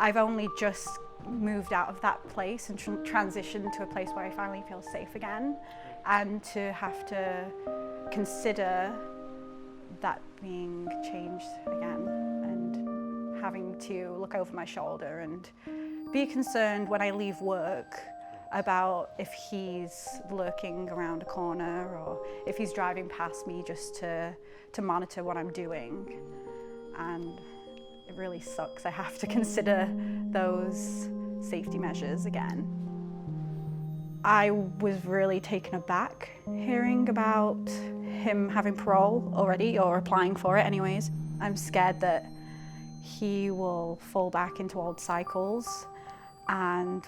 I've only just moved out of that place and transitioned to a place where I finally feel safe again, and to have to consider that being changed again and having to look over my shoulder and be concerned when I leave work about if he's lurking around a corner or if he's driving past me just to monitor what I'm doing. And it really sucks. I have to consider those safety measures again. I was really taken aback hearing about him having parole already, or applying for it anyways. I'm scared that he will fall back into old cycles and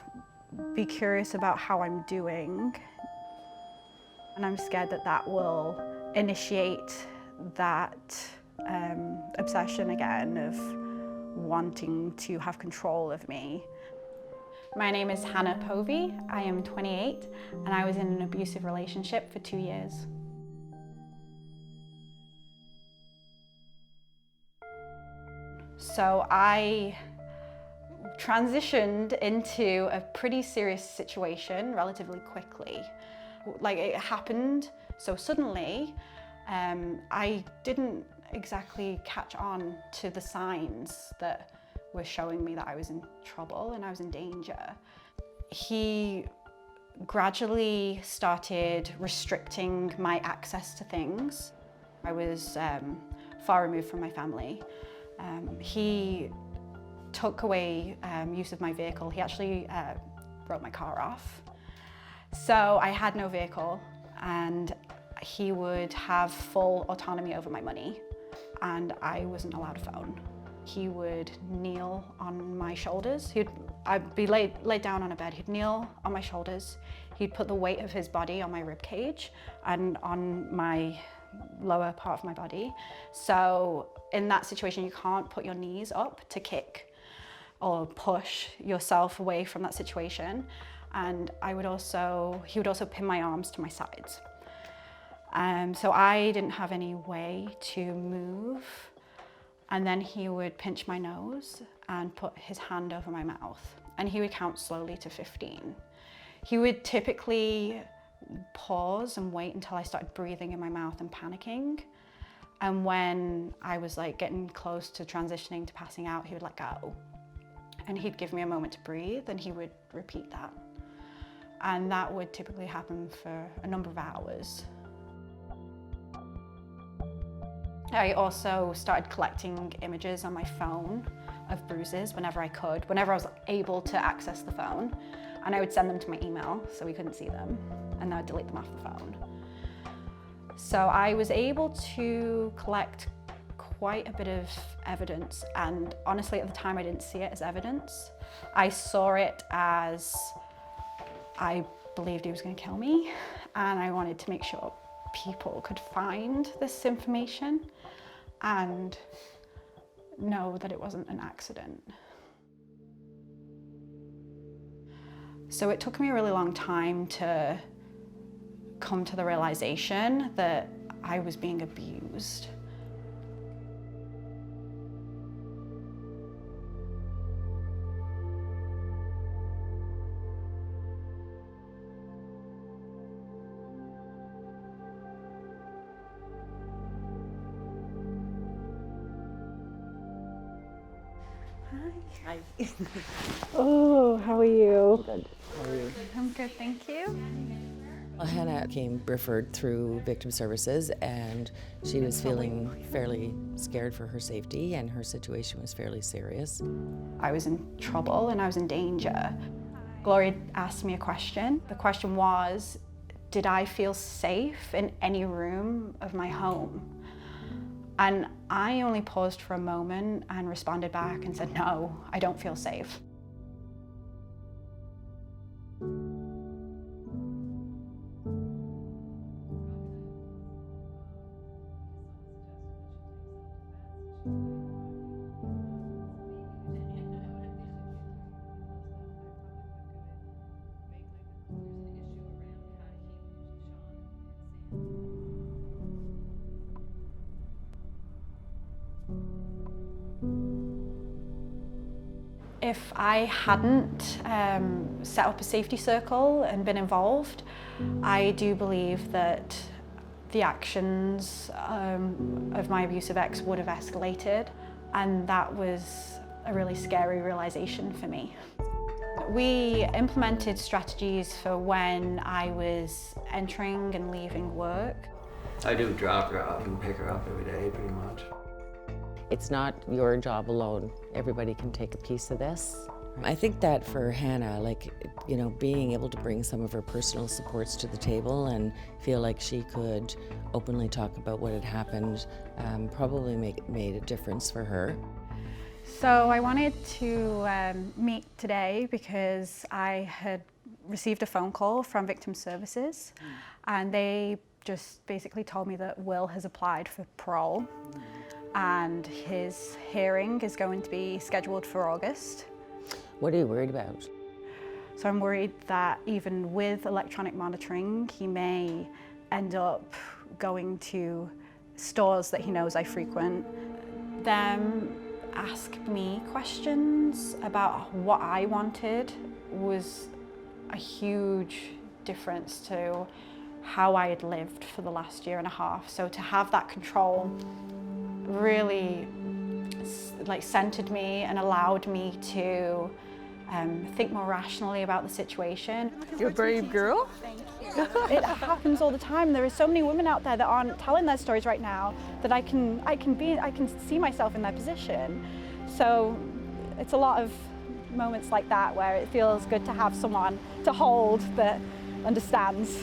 be curious about how I'm doing. And I'm scared that that will initiate that obsession again of wanting to have control of me. My name is Hannah Povey. I am 28 and I was in an abusive relationship for 2 years. So I transitioned into a pretty serious situation relatively quickly. Like, it happened so suddenly, I didn't exactly catch on to the signs that were showing me that I was in trouble and I was in danger. He gradually started restricting my access to things. I was far removed from my family. He took away use of my vehicle. He actually wrote my car off. So I had no vehicle, and he would have full autonomy over my money, and I wasn't allowed a phone. He would kneel on my shoulders. I'd be laid down on a bed. He'd kneel on my shoulders. He'd put the weight of his body on my rib cage and on my lower part of my body. So in that situation, you can't put your knees up to kick or push yourself away from that situation. And he would also pin my arms to my sides. So I didn't have any way to move. And then he would pinch my nose and put his hand over my mouth. And he would count slowly to 15. He would typically pause and wait until I started breathing in my mouth and panicking. And when I was like getting close to transitioning to passing out, he would let go. And he'd give me a moment to breathe, and he would repeat that. And that would typically happen for a number of hours. I also started collecting images on my phone of bruises whenever I could, whenever I was able to access the phone. And I would send them to my email so we couldn't see them, and then I'd delete them off the phone. So I was able to collect quite a bit of evidence, and honestly at the time I didn't see it as evidence. I saw it as I believed he was going to kill me, and I wanted to make sure people could find this information and know that it wasn't an accident. So it took me a really long time to come to the realization that I was being abused. Hi. Oh, how are you? Good. How are you? I'm good, thank you. Well, Hannah came referred through Victim Services, and she was feeling fairly scared for her safety, and her situation was fairly serious. I was in trouble and I was in danger. Gloria asked me a question. The question was, did I feel safe in any room of my home? And I only paused for a moment and responded back and said, no, I don't feel safe. If I hadn't set up a safety circle and been involved, I do believe that the actions of my abusive ex would have escalated, and that was a really scary realization for me. We implemented strategies for when I was entering and leaving work. I do drop her off and pick her up every day, pretty much. It's not your job alone. Everybody can take a piece of this. I think that for Hannah, being able to bring some of her personal supports to the table and feel like she could openly talk about what had happened probably made a difference for her. So I wanted to meet today because I had received a phone call from Victim Services, and they just basically told me that Will has applied for parole and his hearing is going to be scheduled for August. What are you worried about? So I'm worried that even with electronic monitoring, he may end up going to stores that he knows I frequent. Them ask me questions about what I wanted was a huge difference to how I had lived for the last year and a half. So to have that control really centered me and allowed me to think more rationally about the situation. You're a brave girl. It happens all the time. There are so many women out there that aren't telling their stories right now that I can see myself in their position. So it's a lot of moments like that where it feels good to have someone to hold that understands.